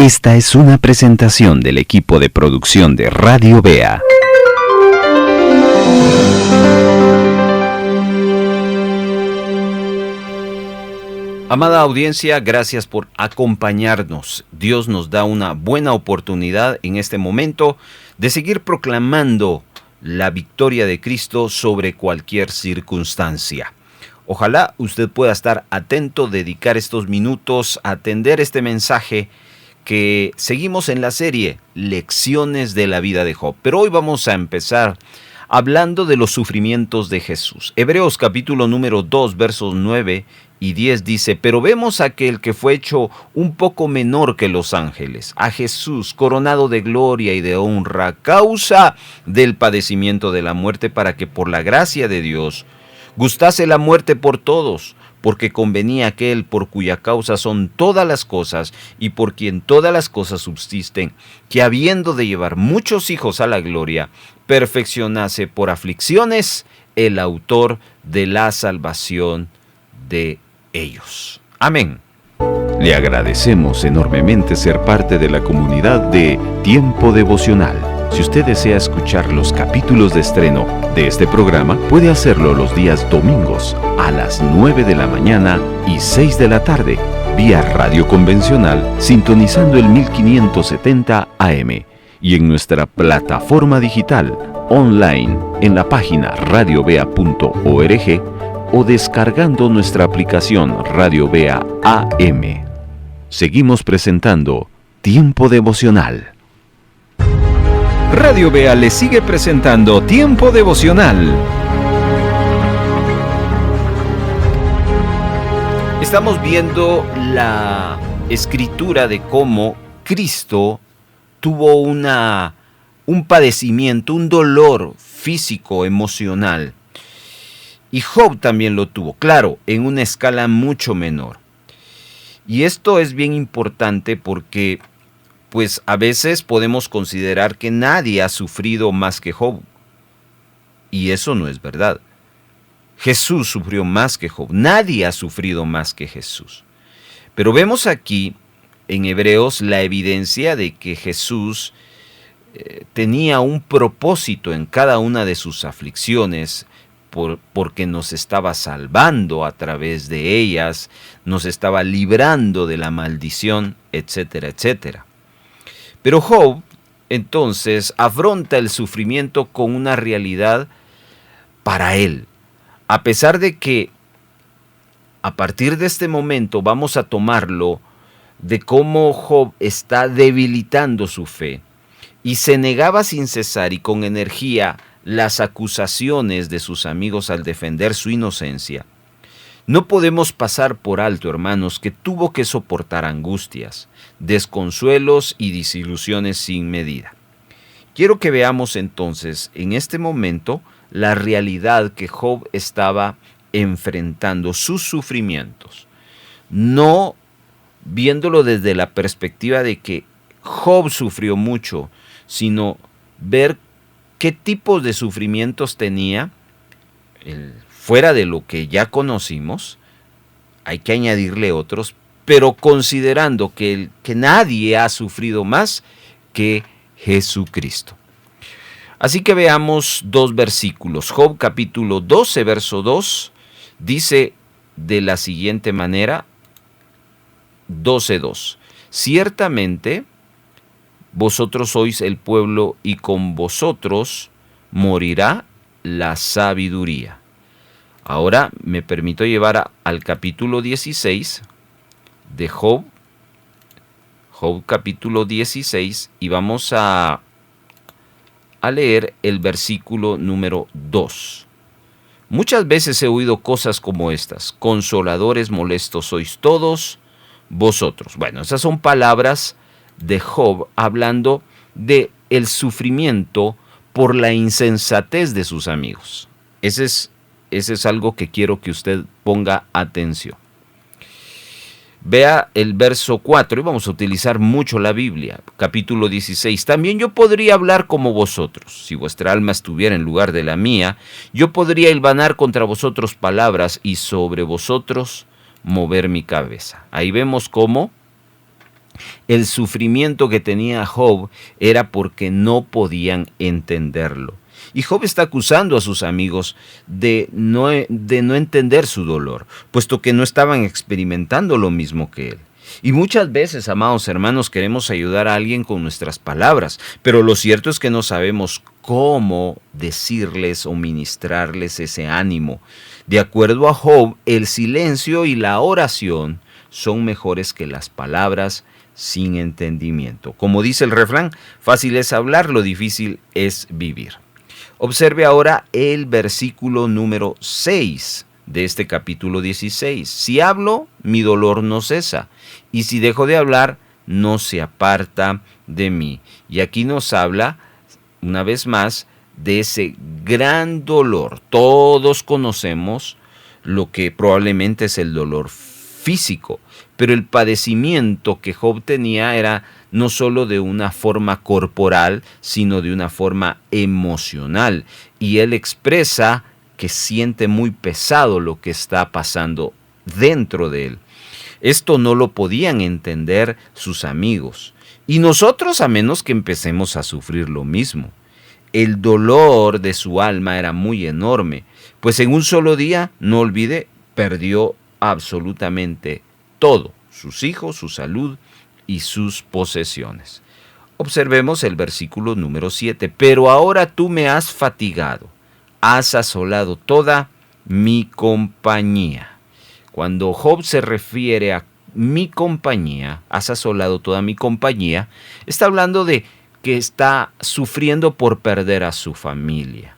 Esta es una presentación del equipo de producción de Radio Bea. Amada audiencia, gracias por acompañarnos. Dios nos da una buena oportunidad en este momento de seguir proclamando la victoria de Cristo sobre cualquier circunstancia. Ojalá usted pueda estar atento, dedicar estos minutos a atender este mensaje que seguimos en la serie Lecciones de la vida de Job. Pero hoy vamos a empezar hablando de los sufrimientos de Jesús. Hebreos capítulo número 2, versos 9 y 10 dice: pero vemos a aquel que fue hecho un poco menor que los ángeles, a Jesús coronado de gloria y de honra a causa del padecimiento de la muerte, para que por la gracia de Dios gustase la muerte por todos, porque convenía aquel por cuya causa son todas las cosas y por quien todas las cosas subsisten, que habiendo de llevar muchos hijos a la gloria, perfeccionase por aflicciones el autor de la salvación de ellos. Amén. Le agradecemos enormemente ser parte de la comunidad de Tiempo Devocional. Si usted desea escuchar los capítulos de estreno de este programa, puede hacerlo los días domingos a las 9 de la mañana y 6 de la tarde, vía radio convencional, sintonizando el 1570 AM, y en nuestra plataforma digital, online, en la página radiobea.org, o descargando nuestra aplicación Radio Bea AM. Seguimos presentando Tiempo Devocional. Radio Bea le sigue presentando Tiempo Devocional. Estamos viendo la escritura de cómo Cristo tuvo un padecimiento, un dolor físico, emocional. Y Job también lo tuvo, claro, en una escala mucho menor. Y esto es bien importante porque pues a veces podemos considerar que nadie ha sufrido más que Job. Y eso no es verdad. Jesús sufrió más que Job. Nadie ha sufrido más que Jesús. Pero vemos aquí en Hebreos la evidencia de que Jesús tenía un propósito en cada una de sus aflicciones, porque nos estaba salvando a través de ellas, nos estaba librando de la maldición, etcétera, etcétera. Pero Job, entonces, afronta el sufrimiento con una realidad para él. A pesar de que, a partir de este momento, vamos a tomarlo de cómo Job está debilitando su fe y se negaba sin cesar y con energía las acusaciones de sus amigos al defender su inocencia. No podemos pasar por alto, hermanos, que tuvo que soportar angustias, desconsuelos y desilusiones sin medida. Quiero que veamos entonces en este momento la realidad que Job estaba enfrentando, sus sufrimientos. No viéndolo desde la perspectiva de que Job sufrió mucho, sino ver qué tipos de sufrimientos tenía fuera de lo que ya conocimos. Hay que añadirle otros, pero considerando que nadie ha sufrido más que Jesucristo. Así que veamos dos versículos. Job capítulo 12, verso 2, dice de la siguiente manera, 12:2: ciertamente vosotros sois el pueblo y con vosotros morirá la sabiduría. Ahora me permito llevar al capítulo 16 de Job, Job capítulo 16, y vamos a leer el versículo número 2. Muchas veces he oído cosas como estas: consoladores molestos sois todos vosotros. Bueno, esas son palabras de Job hablando de el sufrimiento por la insensatez de sus amigos. Ese es algo que quiero que usted ponga atención. Vea el verso 4, y vamos a utilizar mucho la Biblia, capítulo 16. También yo podría hablar como vosotros. Si vuestra alma estuviera en lugar de la mía, yo podría hilvanar contra vosotros palabras y sobre vosotros mover mi cabeza. Ahí vemos cómo El sufrimiento que tenía Job era porque no podían entenderlo. Y Job está acusando a sus amigos de no entender su dolor, puesto que no estaban experimentando lo mismo que él. Y muchas veces, amados hermanos, queremos ayudar a alguien con nuestras palabras, pero lo cierto es que no sabemos cómo decirles o ministrarles ese ánimo. De acuerdo a Job, el silencio y la oración son mejores que las palabras sin entendimiento. Como dice el refrán, fácil es hablar, lo difícil es vivir. Observe ahora el versículo número 6 de este capítulo 16. Si hablo, mi dolor no cesa, y si dejo de hablar, no se aparta de mí. Y aquí nos habla, una vez más, de ese gran dolor. Todos conocemos lo que probablemente es el dolor físico, pero el padecimiento que Job tenía era no solo de una forma corporal, sino de una forma emocional. Y él expresa que siente muy pesado lo que está pasando dentro de él. Esto no lo podían entender sus amigos. Y nosotros, a menos que empecemos a sufrir lo mismo. El dolor de su alma era muy enorme, pues en un solo día, no olvide, perdió absolutamente todo, sus hijos, su salud y sus posesiones. Observemos el versículo número 7. Pero ahora tú me has fatigado, has asolado toda mi compañía. Cuando Job se refiere a mi compañía, has asolado toda mi compañía, está hablando de que está sufriendo por perder a su familia.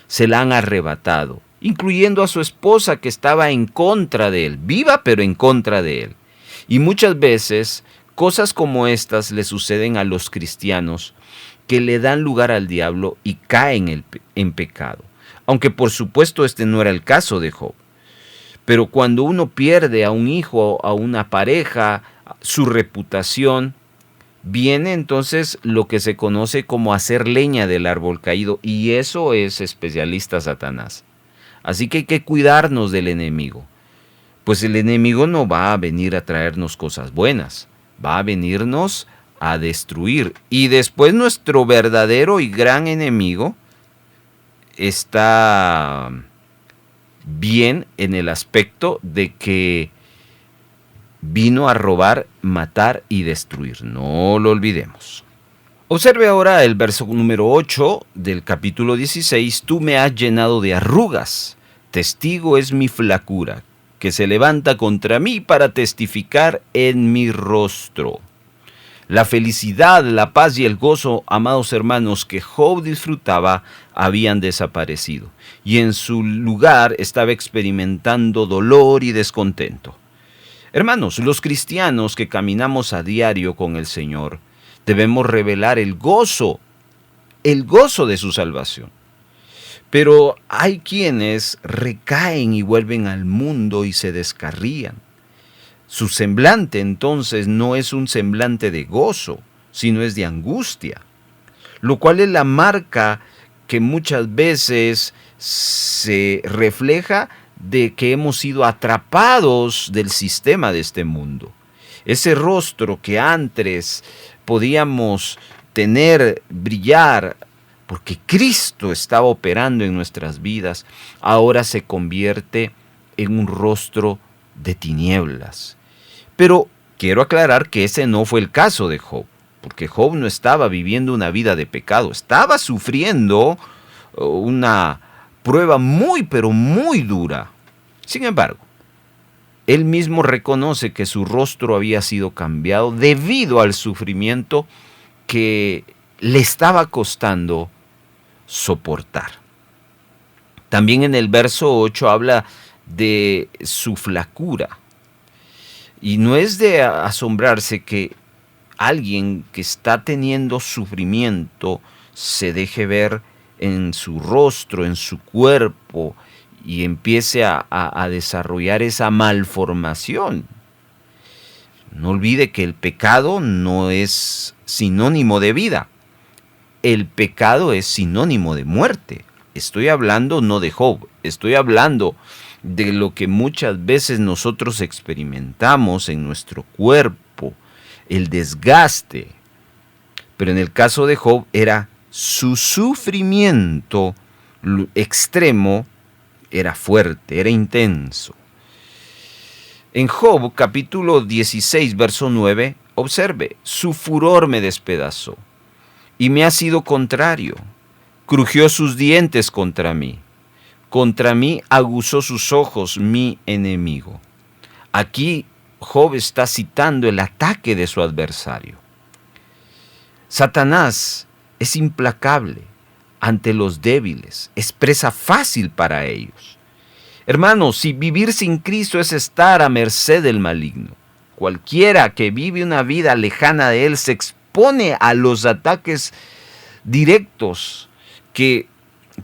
Se la han arrebatado, incluyendo a su esposa que estaba en contra de él, viva pero en contra de él. Y muchas veces cosas como estas le suceden a los cristianos que le dan lugar al diablo y caen en pecado. Aunque por supuesto este no era el caso de Job. Pero cuando uno pierde a un hijo, a una pareja, su reputación, viene entonces lo que se conoce como hacer leña del árbol caído, y eso es especialista Satanás. Así que hay que cuidarnos del enemigo, pues el enemigo no va a venir a traernos cosas buenas, va a venirnos a destruir. Y después nuestro verdadero y gran enemigo está bien en el aspecto de que vino a robar, matar y destruir. No lo olvidemos. Observe ahora el verso número 8 del capítulo 16. Tú me has llenado de arrugas. Testigo es mi flacura, que se levanta contra mí para testificar en mi rostro. La felicidad, la paz y el gozo, amados hermanos, que Job disfrutaba, habían desaparecido. Y en su lugar estaba experimentando dolor y descontento. Hermanos, los cristianos que caminamos a diario con el Señor, debemos revelar el gozo de su salvación. Pero hay quienes recaen y vuelven al mundo y se descarrían. Su semblante entonces no es un semblante de gozo, sino es de angustia, lo cual es la marca que muchas veces se refleja de que hemos sido atrapados del sistema de este mundo. Ese rostro que antes podíamos tener, brillar, porque Cristo estaba operando en nuestras vidas, ahora se convierte en un rostro de tinieblas. Pero quiero aclarar que ese no fue el caso de Job, porque Job no estaba viviendo una vida de pecado, estaba sufriendo una prueba muy, pero muy dura. Sin embargo, él mismo reconoce que su rostro había sido cambiado debido al sufrimiento que le estaba costando soportar. También en el verso 8 habla de su flacura. Y no es de asombrarse que alguien que está teniendo sufrimiento se deje ver en su rostro, en su cuerpo, y empiece a desarrollar esa malformación. No olvide que el pecado no es sinónimo de vida. El pecado es sinónimo de muerte. Estoy hablando no de Job, estoy hablando de lo que muchas veces nosotros experimentamos en nuestro cuerpo, el desgaste. Pero en el caso de Job era su sufrimiento extremo, era fuerte, era intenso. En Job capítulo 16, verso 9, observe, su furor me despedazó y me ha sido contrario. Crujió sus dientes contra mí aguzó sus ojos mi enemigo. Aquí Job está citando el ataque de su adversario. Satanás es implacable ante los débiles, es presa fácil para ellos. Hermanos, si vivir sin Cristo es estar a merced del maligno, cualquiera que vive una vida lejana de Él se expone a los ataques directos que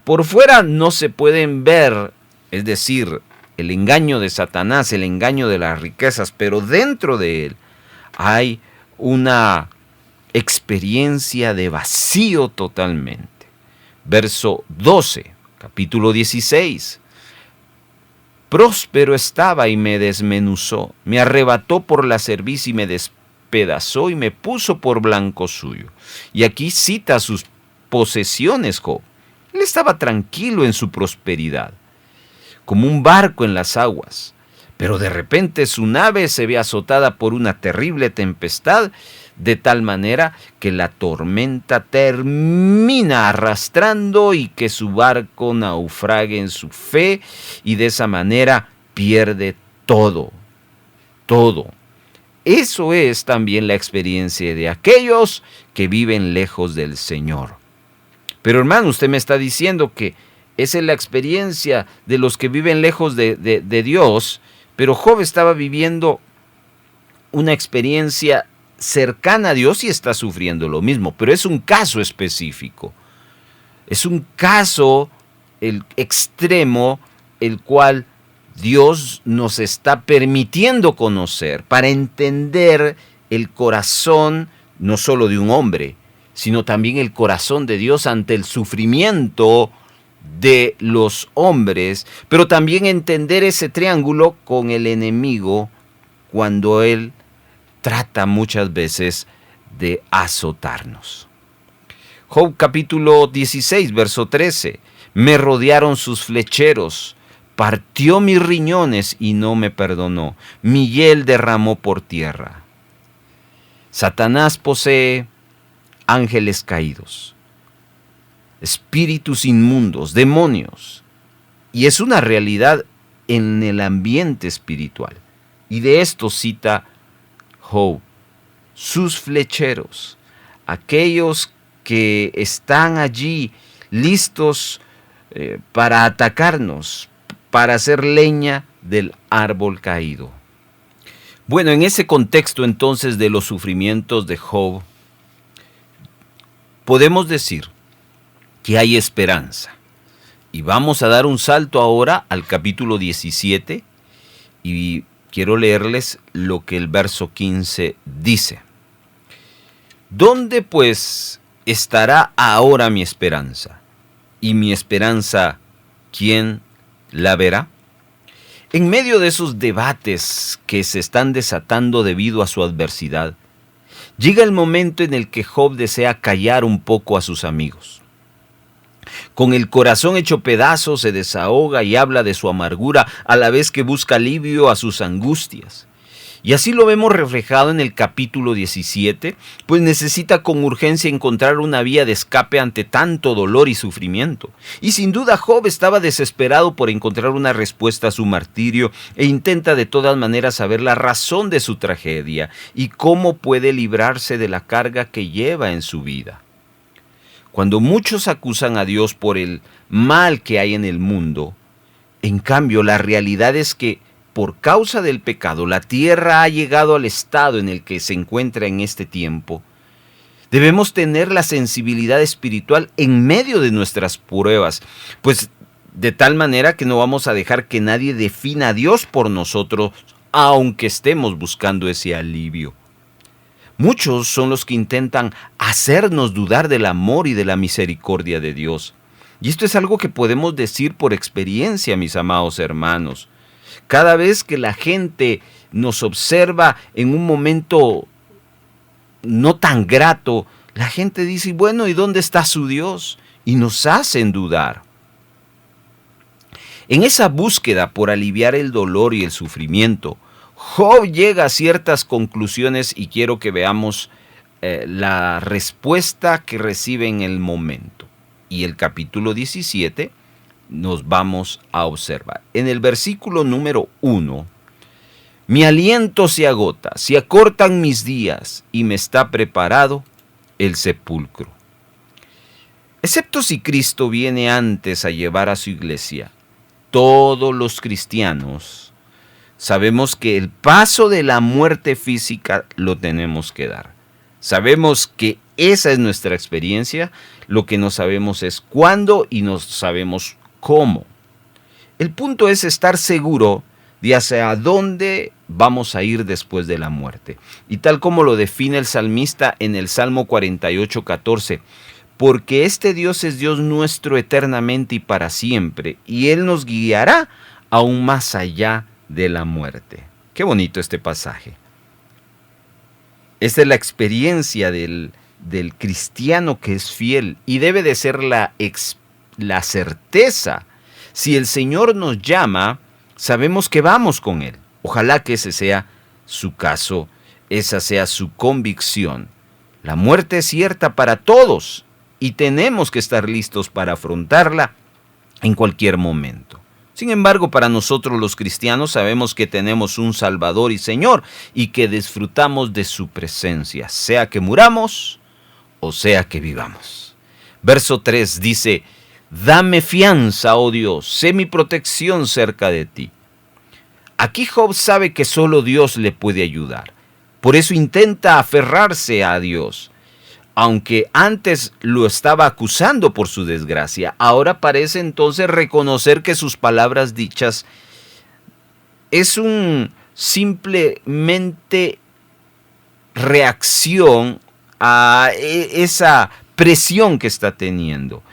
por fuera no se pueden ver, es decir, el engaño de Satanás, el engaño de las riquezas, pero dentro de él hay una experiencia de vacío totalmente. Verso 12, capítulo 16. Próspero estaba y me desmenuzó, me arrebató por la cerviz y me despedazó y me puso por blanco suyo. Y aquí cita sus posesiones Job. Él estaba tranquilo en su prosperidad, como un barco en las aguas, pero de repente su nave se ve azotada por una terrible tempestad, de tal manera que la tormenta termina arrastrando y que su barco naufrague en su fe y de esa manera pierde todo. Eso es también la experiencia de aquellos que viven lejos del Señor. Pero hermano, usted me está diciendo que esa es la experiencia de los que viven lejos de Dios, pero Job estaba viviendo una experiencia cercana a Dios y está sufriendo lo mismo, pero es un caso específico. Es un caso extremo, el cual Dios nos está permitiendo conocer para entender el corazón no solo de un hombre, sino también el corazón de Dios ante el sufrimiento de los hombres, pero también entender ese triángulo con el enemigo cuando él trata muchas veces de azotarnos. Job capítulo 16, verso 13. Me rodearon sus flecheros, partió mis riñones y no me perdonó. Mi hiel derramó por tierra. Satanás posee ángeles caídos, espíritus inmundos, demonios, y es una realidad en el ambiente espiritual. Y de esto cita Job, sus flecheros, aquellos que están allí listos para atacarnos, para hacer leña del árbol caído. Bueno, en ese contexto entonces de los sufrimientos de Job, podemos decir que hay esperanza. Y vamos a dar un salto ahora al capítulo 17 y quiero leerles lo que el verso 15 dice. ¿Dónde pues estará ahora mi esperanza? ¿Y mi esperanza quién la verá? En medio de esos debates que se están desatando debido a su adversidad, llega el momento en el que Job desea callar un poco a sus amigos. Con el corazón hecho pedazos se desahoga y habla de su amargura a la vez que busca alivio a sus angustias. Y así lo vemos reflejado en el capítulo 17, pues necesita con urgencia encontrar una vía de escape ante tanto dolor y sufrimiento. Y sin duda Job estaba desesperado por encontrar una respuesta a su martirio e intenta de todas maneras saber la razón de su tragedia y cómo puede librarse de la carga que lleva en su vida. Cuando muchos acusan a Dios por el mal que hay en el mundo, en cambio la realidad es que por causa del pecado la tierra ha llegado al estado en el que se encuentra en este tiempo. Debemos tener la sensibilidad espiritual en medio de nuestras pruebas, pues de tal manera que no vamos a dejar que nadie defina a Dios por nosotros, aunque estemos buscando ese alivio. Muchos son los que intentan hacernos dudar del amor y de la misericordia de Dios. Y esto es algo que podemos decir por experiencia, mis amados hermanos. Cada vez que la gente nos observa en un momento no tan grato, la gente dice, bueno, ¿y dónde está su Dios? Y nos hacen dudar. En esa búsqueda por aliviar el dolor y el sufrimiento, Job llega a ciertas conclusiones y quiero que veamos la respuesta que recibe en el momento. Y el capítulo 17 nos vamos a observar. En el versículo número 1, mi aliento se agota, se acortan mis días y me está preparado el sepulcro. Excepto si Cristo viene antes a llevar a su iglesia, todos los cristianos sabemos que el paso de la muerte física lo tenemos que dar. Sabemos que esa es nuestra experiencia, lo que no sabemos es cuándo y no sabemos cómo. El punto es estar seguro de hacia dónde vamos a ir después de la muerte. Y tal como lo define el salmista en el Salmo 48:14, porque este Dios es Dios nuestro eternamente y para siempre, y Él nos guiará aún más allá de la muerte. Qué bonito este pasaje. Esta es la experiencia del cristiano que es fiel y debe de ser la certeza. Si el Señor nos llama, sabemos que vamos con Él. Ojalá que ese sea su caso, esa sea su convicción. La muerte es cierta para todos y tenemos que estar listos para afrontarla en cualquier momento. Sin embargo, para nosotros los cristianos sabemos que tenemos un Salvador y Señor y que disfrutamos de su presencia, sea que muramos o sea que vivamos. Verso 3 dice, dame fianza, oh Dios, sé mi protección cerca de ti. Aquí Job sabe que solo Dios le puede ayudar. Por eso intenta aferrarse a Dios. Aunque antes lo estaba acusando por su desgracia, ahora parece entonces reconocer que sus palabras dichas es un simplemente reacción a esa presión que está teniendo.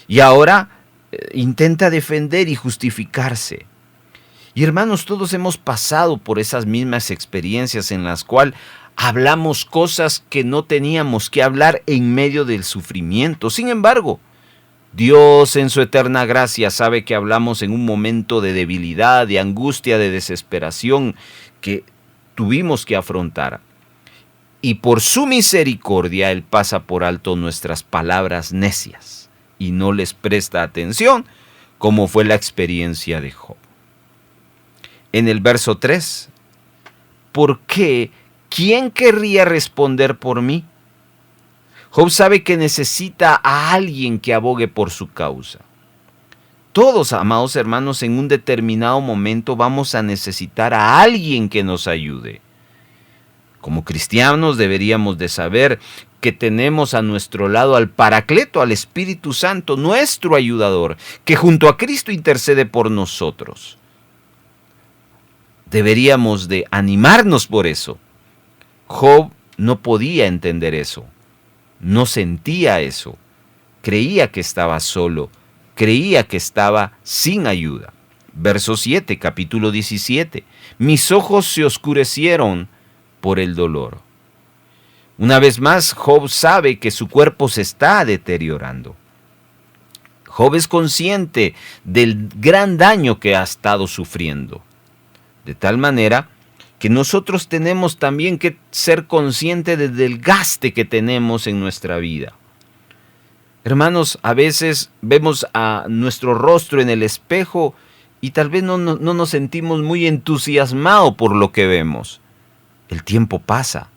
Y ahora intenta defender y justificarse. Y hermanos, todos hemos pasado por esas mismas experiencias en las cuales hablamos cosas que no teníamos que hablar en medio del sufrimiento. Sin embargo, Dios en su eterna gracia sabe que hablamos en un momento de debilidad, de angustia, de desesperación que tuvimos que afrontar. Y por su misericordia Él pasa por alto nuestras palabras necias y no les presta atención, como fue la experiencia de Job. En el verso 3, ¿por qué? ¿Quién querría responder por mí? Job sabe que necesita a alguien que abogue por su causa. Todos, amados hermanos, en un determinado momento vamos a necesitar a alguien que nos ayude. Como cristianos deberíamos de saber que tenemos a nuestro lado al Paracleto, al Espíritu Santo, nuestro ayudador, que junto a Cristo intercede por nosotros. Deberíamos de animarnos por eso. Job no podía entender eso, no sentía eso, creía que estaba solo, creía que estaba sin ayuda. Verso 7, capítulo 17, mis ojos se oscurecieron por el dolor. Una vez más, Job sabe que su cuerpo se está deteriorando. Job es consciente del gran daño que ha estado sufriendo, de tal manera que nosotros tenemos también que ser conscientes del desgaste que tenemos en nuestra vida. Hermanos, a veces vemos a nuestro rostro en el espejo y tal vez no nos sentimos muy entusiasmados por lo que vemos. El tiempo pasa,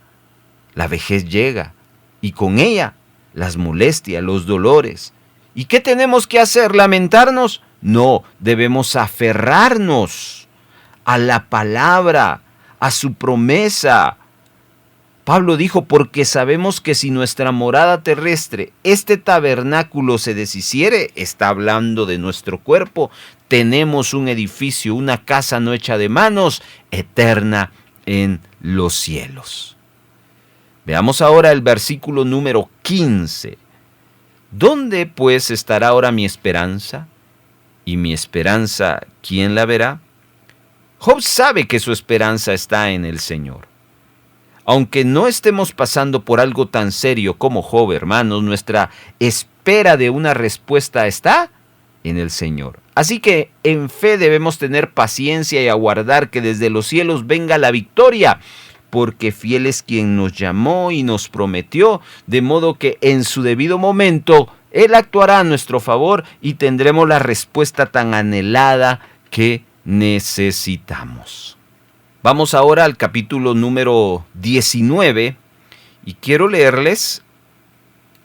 la vejez llega y con ella las molestias, los dolores. ¿Y qué tenemos que hacer? ¿Lamentarnos? No, debemos aferrarnos a la palabra, a su promesa. Pablo dijo, porque sabemos que si nuestra morada terrestre, este tabernáculo se deshiciere, está hablando de nuestro cuerpo, tenemos un edificio, una casa no hecha de manos, eterna en los cielos. Veamos ahora el versículo número 15. ¿Dónde pues estará ahora mi esperanza? ¿Y mi esperanza quién la verá? Job sabe que su esperanza está en el Señor. Aunque no estemos pasando por algo tan serio como Job, hermanos, nuestra espera de una respuesta está en el Señor. Así que en fe debemos tener paciencia y aguardar que desde los cielos venga la victoria, porque fiel es quien nos llamó y nos prometió, de modo que en su debido momento Él actuará a nuestro favor y tendremos la respuesta tan anhelada que necesitamos. Vamos ahora al capítulo número 19 y quiero leerles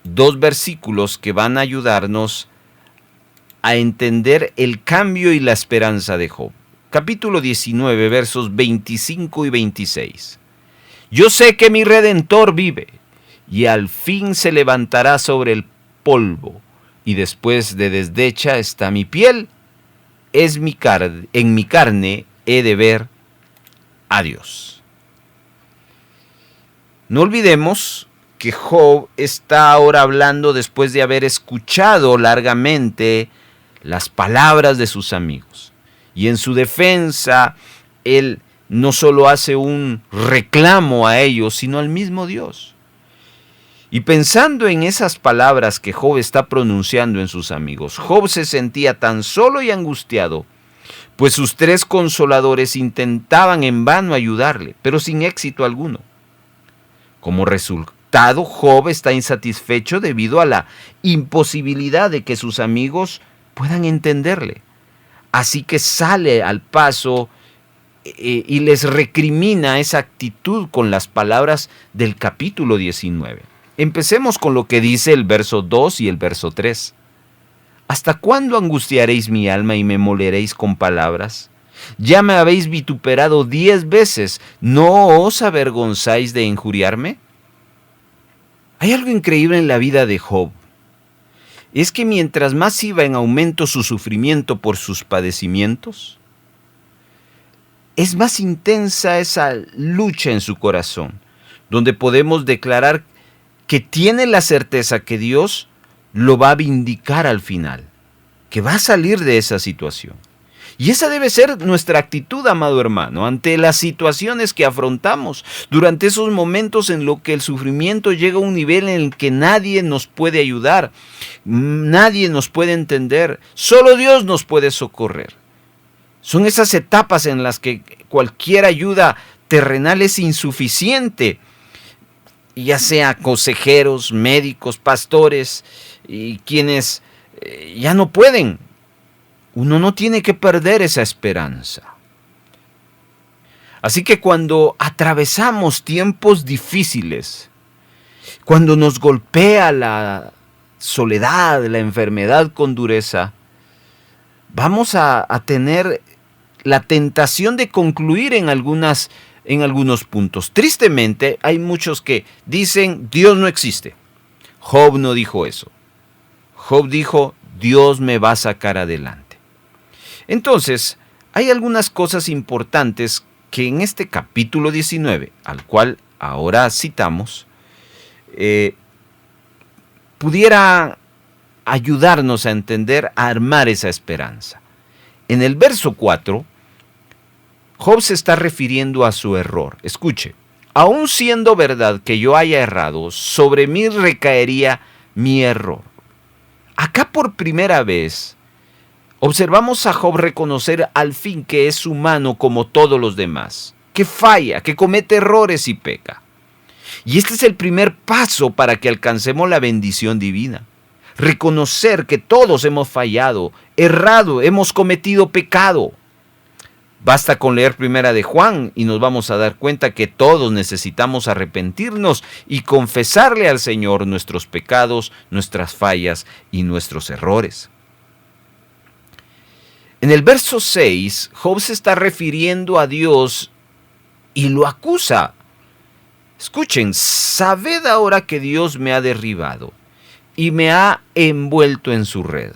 2 versículos que van a ayudarnos a entender el cambio y la esperanza de Job. Capítulo 19, versos 25 y 26. Yo sé que mi Redentor vive y al fin se levantará sobre el polvo, y después de deshecha está mi piel, en mi carne he de ver a Dios. No olvidemos que Job está ahora hablando después de haber escuchado largamente las palabras de sus amigos. Y en su defensa, él no solo hace un reclamo a ellos, sino al mismo Dios. Y pensando en esas palabras que Job está pronunciando en sus amigos, Job se sentía tan solo y angustiado, pues sus 3 consoladores intentaban en vano ayudarle, pero sin éxito alguno. Como resultado, Job está insatisfecho debido a la imposibilidad de que sus amigos puedan entenderle. Así que sale al paso y les recrimina esa actitud con las palabras del capítulo 19. Empecemos con lo que dice el verso 2 y el verso 3. ¿Hasta cuándo angustiaréis mi alma y me moleréis con palabras? Ya me habéis vituperado 10 veces, ¿no os avergonzáis de injuriarme? Hay algo increíble en la vida de Job. Es que mientras más iba en aumento su sufrimiento por sus padecimientos, es más intensa esa lucha en su corazón, donde podemos declarar que tiene la certeza que Dios lo va a vindicar al final, que va a salir de esa situación. Y esa debe ser nuestra actitud, amado hermano, ante las situaciones que afrontamos, durante esos momentos en los que el sufrimiento llega a un nivel en el que nadie nos puede ayudar, nadie nos puede entender, solo Dios nos puede socorrer. Son esas etapas en las que cualquier ayuda terrenal es insuficiente, ya sea consejeros, médicos, pastores, y quienes ya no pueden. Uno no tiene que perder esa esperanza. Así que cuando atravesamos tiempos difíciles, cuando nos golpea la soledad, la enfermedad con dureza, vamos a tener la tentación de concluir en algunos puntos. Tristemente, hay muchos que dicen, Dios no existe. Job no dijo eso. Job dijo, Dios me va a sacar adelante. Entonces, hay algunas cosas importantes que en este capítulo 19, al cual ahora citamos, pudiera ayudarnos a entender, a armar esa esperanza. En el verso 4, Job se está refiriendo a su error. Escuche, aun siendo verdad que yo haya errado, sobre mí recaería mi error. Acá por primera vez observamos a Job reconocer al fin que es humano como todos los demás, que falla, que comete errores y peca. Y este es el primer paso para que alcancemos la bendición divina. Reconocer que todos hemos fallado, errado, hemos cometido pecado. Basta con leer Primera de Juan y nos vamos a dar cuenta que todos necesitamos arrepentirnos y confesarle al Señor nuestros pecados, nuestras fallas y nuestros errores. En el verso 6, Job se está refiriendo a Dios y lo acusa. Escuchen, sabed ahora que Dios me ha derribado y me ha envuelto en su red.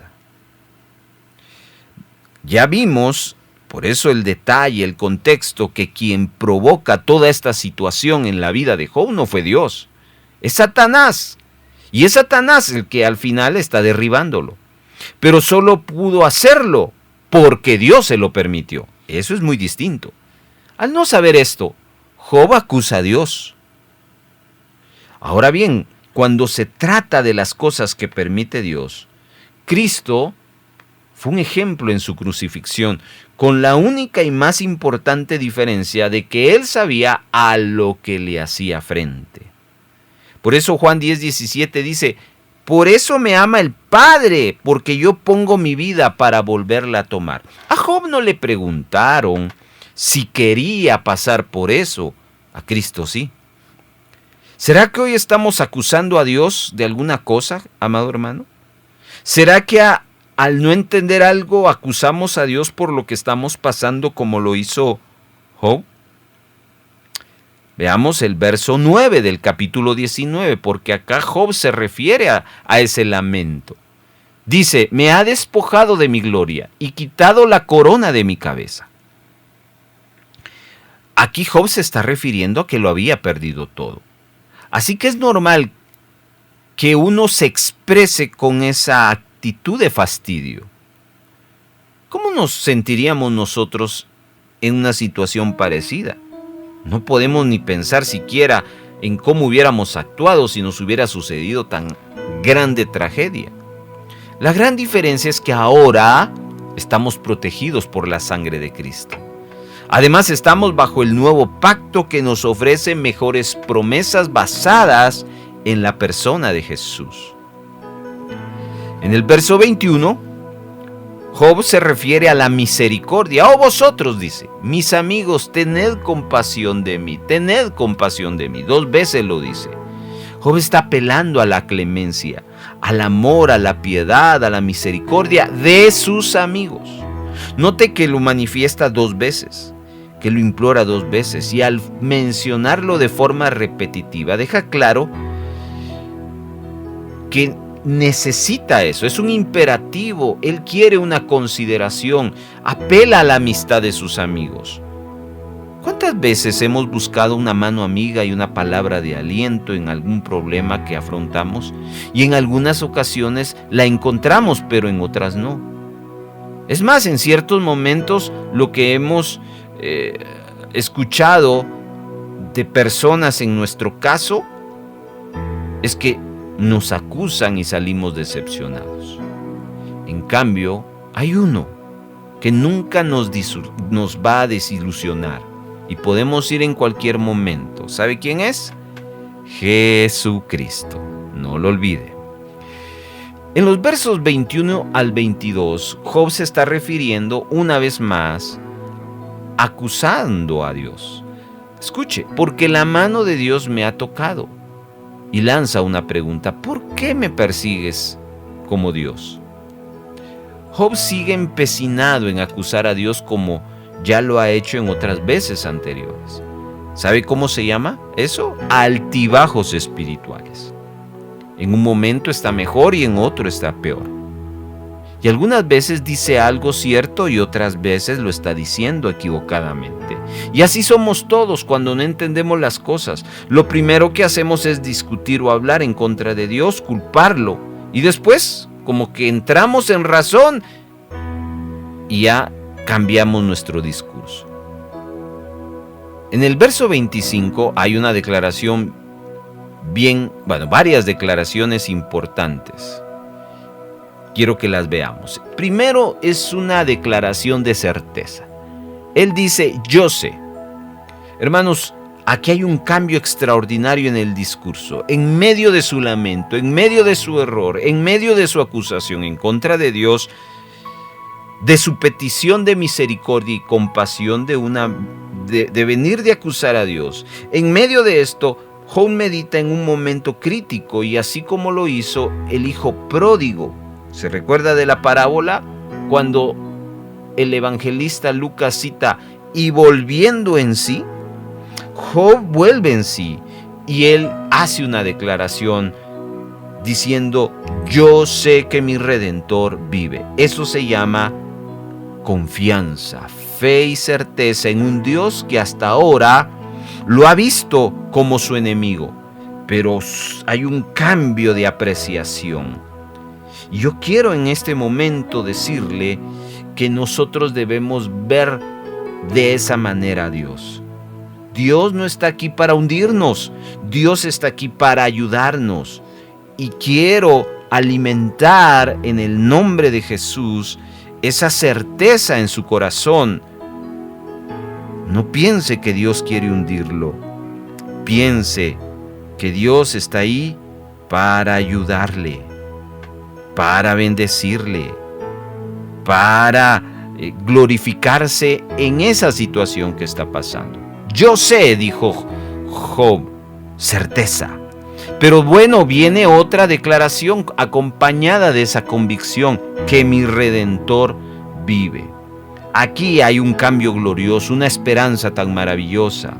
Ya vimos, por eso el detalle, el contexto, que quien provoca toda esta situación en la vida de Job no fue Dios, es Satanás. Y es Satanás el que al final está derribándolo. Pero solo pudo hacerlo porque Dios se lo permitió. Eso es muy distinto. Al no saber esto, Job acusa a Dios. Ahora bien, cuando se trata de las cosas que permite Dios, Cristo fue un ejemplo en su crucifixión, con la única y más importante diferencia de que Él sabía a lo que le hacía frente. Por eso Juan 10:17 dice: por eso me ama el Padre, porque yo pongo mi vida para volverla a tomar. A Job no le preguntaron si quería pasar por eso. A Cristo sí. ¿Será que hoy estamos acusando a Dios de alguna cosa, amado hermano? ¿Será que al no entender algo acusamos a Dios por lo que estamos pasando como lo hizo Job? Veamos el verso 9 del capítulo 19, porque acá Job se refiere a ese lamento. Dice: me ha despojado de mi gloria y quitado la corona de mi cabeza. Aquí Job se está refiriendo a que lo había perdido todo. Así que es normal que uno se exprese con esa actitud de fastidio. ¿Cómo nos sentiríamos nosotros en una situación parecida? No podemos ni pensar siquiera en cómo hubiéramos actuado si nos hubiera sucedido tan grande tragedia. La gran diferencia es que ahora estamos protegidos por la sangre de Cristo. Además, estamos bajo el nuevo pacto que nos ofrece mejores promesas basadas en la persona de Jesús. En el verso 21, Job se refiere a la misericordia. Oh vosotros, dice, mis amigos, tened compasión de mí, tened compasión de mí. 2 veces lo dice. Job está apelando a la clemencia, al amor, a la piedad, a la misericordia de sus amigos. Note que lo manifiesta 2 veces, que lo implora 2 veces, y al mencionarlo de forma repetitiva deja claro que necesita eso, es un imperativo. Él quiere una consideración, apela a la amistad de sus amigos. ¿Cuántas veces hemos buscado una mano amiga y una palabra de aliento en algún problema que afrontamos? Y en algunas ocasiones la encontramos, pero en otras no. Es más, en ciertos momentos lo que hemos escuchado de personas en nuestro caso es que nos acusan y salimos decepcionados. En cambio, hay uno que nunca nos va a desilusionar y podemos ir en cualquier momento. ¿Sabe quién es? Jesucristo. No lo olvide. En los versos 21 al 22, Job se está refiriendo una vez más acusando a Dios. Escuche, porque la mano de Dios me ha tocado. Y lanza una pregunta: ¿por qué me persigues como Dios? Job sigue empecinado en acusar a Dios como ya lo ha hecho en otras veces anteriores. ¿Sabe cómo se llama eso? Altibajos espirituales. En un momento está mejor y en otro está peor. Y algunas veces dice algo cierto y otras veces lo está diciendo equivocadamente. Y así somos todos cuando no entendemos las cosas. Lo primero que hacemos es discutir o hablar en contra de Dios, culparlo. Y después, como que entramos en razón y ya cambiamos nuestro discurso. En el verso 25 hay una declaración varias declaraciones importantes. Quiero que las veamos. Primero es una declaración de certeza. Él dice: yo sé. Hermanos, aquí hay un cambio extraordinario en el discurso. En medio de su lamento, en medio de su error, en medio de su acusación en contra de Dios, de su petición de misericordia y compasión de venir de acusar a Dios. En medio de esto, Job medita en un momento crítico, y así como lo hizo el hijo pródigo. ¿Se recuerda de la parábola cuando el evangelista Lucas cita: y volviendo en sí? Job vuelve en sí y él hace una declaración diciendo: yo sé que mi Redentor vive. Eso se llama confianza, fe y certeza en un Dios que hasta ahora lo ha visto como su enemigo, pero hay un cambio de apreciación. Y yo quiero en este momento decirle que nosotros debemos ver de esa manera a Dios. Dios no está aquí para hundirnos, Dios está aquí para ayudarnos. Y quiero alimentar en el nombre de Jesús esa certeza en su corazón. No piense que Dios quiere hundirlo. Piense que Dios está ahí para ayudarle, para bendecirle, para glorificarse en esa situación que está pasando. Yo sé, dijo Job, certeza. Pero bueno, viene otra declaración acompañada de esa convicción, que mi Redentor vive. Aquí hay un cambio glorioso, una esperanza tan maravillosa.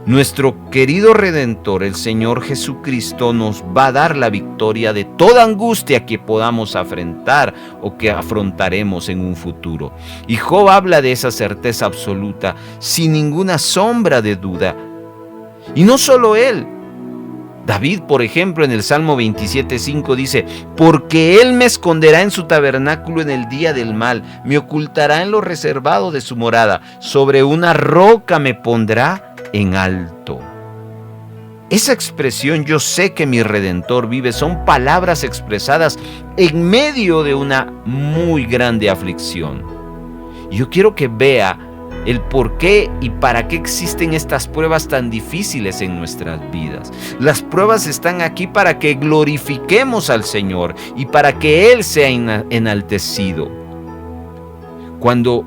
Nuestro querido Redentor, el Señor Jesucristo, nos va a dar la victoria de toda angustia que podamos afrontar o que afrontaremos en un futuro. Y Job habla de esa certeza absoluta, sin ninguna sombra de duda. Y no solo él. David, por ejemplo, en el Salmo 27:5 dice: porque Él me esconderá en su tabernáculo en el día del mal, me ocultará en lo reservado de su morada, sobre una roca me pondrá en alto. Esa expresión, yo sé que mi Redentor vive, son palabras expresadas en medio de una muy grande aflicción. Y yo quiero que vea el por qué y para qué existen estas pruebas tan difíciles en nuestras vidas. Las pruebas están aquí para que glorifiquemos al Señor y para que Él sea enaltecido. Cuando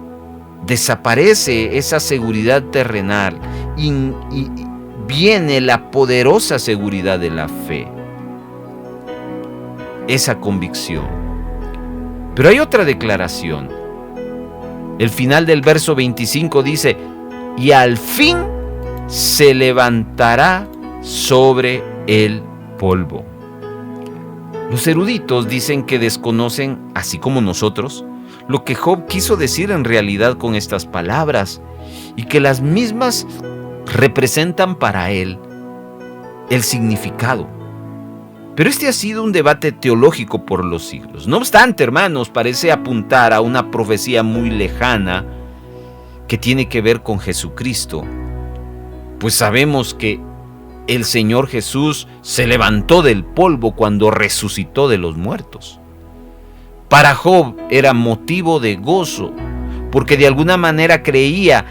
desaparece esa seguridad terrenal y viene la poderosa seguridad de la fe, esa convicción. Pero hay otra declaración. El final del verso 25 dice: y al fin se levantará sobre el polvo. Los eruditos dicen que desconocen, así como nosotros, lo que Job quiso decir en realidad con estas palabras, y que las mismas representan para él el significado. Pero este ha sido un debate teológico por los siglos. No obstante, hermanos, parece apuntar a una profecía muy lejana que tiene que ver con Jesucristo. Pues sabemos que el Señor Jesús se levantó del polvo cuando resucitó de los muertos. Para Job era motivo de gozo, porque de alguna manera creía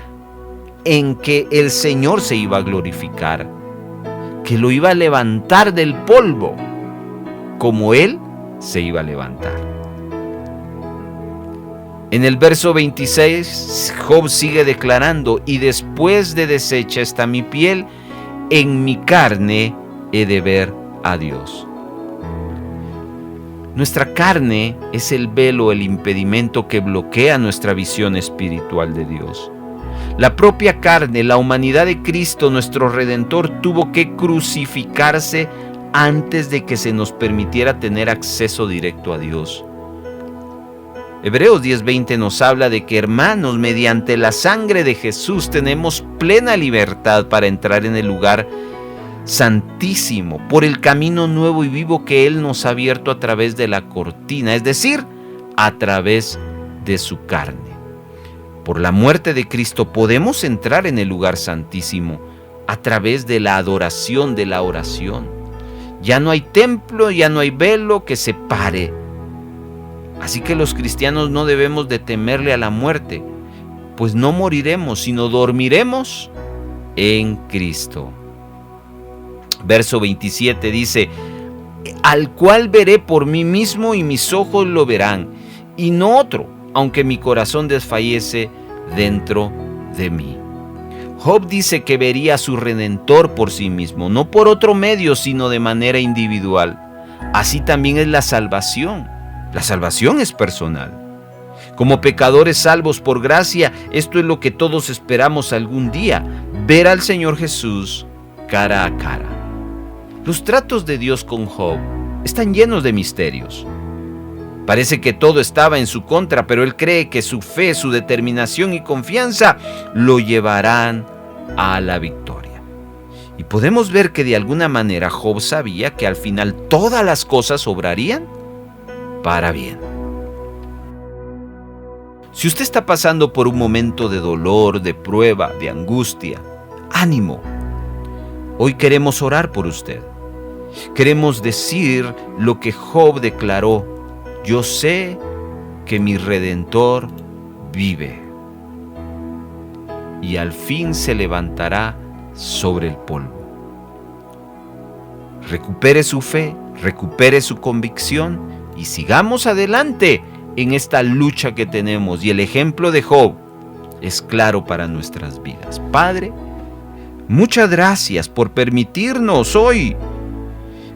en que el Señor se iba a glorificar, que lo iba a levantar del polvo, como Él se iba a levantar. En el verso 26, Job sigue declarando: y después de deshecha está mi piel, en mi carne he de ver a Dios. Nuestra carne es el velo, el impedimento que bloquea nuestra visión espiritual de Dios. La propia carne, la humanidad de Cristo, nuestro Redentor, tuvo que crucificarse antes de que se nos permitiera tener acceso directo a Dios. Hebreos 10:20 nos habla de que, hermanos, mediante la sangre de Jesús tenemos plena libertad para entrar en el lugar santísimo, por el camino nuevo y vivo que Él nos ha abierto a través de la cortina, es decir, a través de su carne. Por la muerte de Cristo podemos entrar en el lugar santísimo a través de la adoración, de la oración. Ya no hay templo, ya no hay velo que separe. Así que los cristianos no debemos de temerle a la muerte, pues no moriremos, sino dormiremos en Cristo. Verso 27 dice: al cual veré por mí mismo y mis ojos lo verán, y no otro, aunque mi corazón desfallece dentro de mí. Job dice que vería a su Redentor por sí mismo, no por otro medio, sino de manera individual. Así también es la salvación. La salvación es personal. Como pecadores salvos por gracia, esto es lo que todos esperamos algún día: ver al Señor Jesús cara a cara. Los tratos de Dios con Job están llenos de misterios. Parece que todo estaba en su contra, pero él cree que su fe, su determinación y confianza lo llevarán a la victoria. Y podemos ver que de alguna manera Job sabía que al final todas las cosas obrarían para bien. Si usted está pasando por un momento de dolor, de prueba, de angustia, ánimo. Hoy queremos orar por usted. Queremos decir lo que Job declaró: yo sé que mi Redentor vive y al fin se levantará sobre el polvo. Recupere su fe, recupere su convicción y sigamos adelante en esta lucha que tenemos. Y el ejemplo de Job es claro para nuestras vidas. Padre, muchas gracias por permitirnos hoy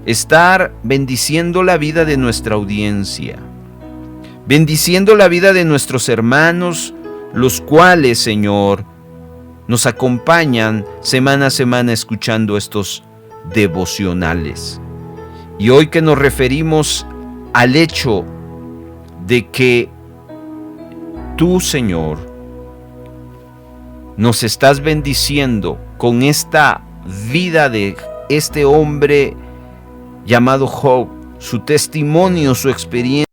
estar bendiciendo la vida de nuestra audiencia, bendiciendo la vida de nuestros hermanos, los cuales, Señor, nos acompañan semana a semana escuchando estos devocionales. Y hoy que nos referimos al hecho de que tú, Señor, nos estás bendiciendo con esta vida de este hombre llamado Job, su testimonio, su experiencia,